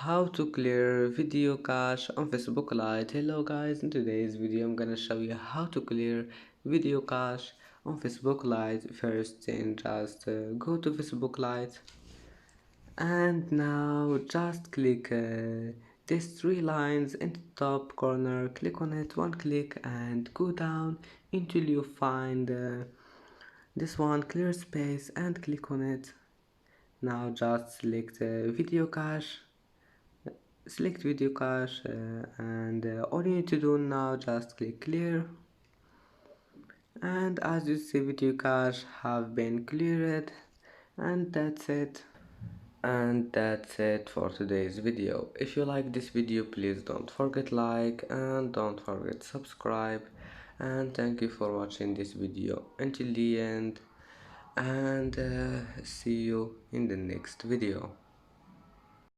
How to clear video cache on Facebook Lite. Hello guys, in today's video I'm gonna show you how to clear video cache on Facebook Lite. First thing, just go to Facebook Lite and now just click these three lines in the top corner. Click on it, one click, and go down until you find this one, clear space, and click on it. Now just select video cache, and all you need to do now, just click clear, and as you see video cache have been cleared. And that's it for today's video. If you like this video, please don't forget like and don't forget subscribe, and thank you for watching this video until the end, and see you in the next video.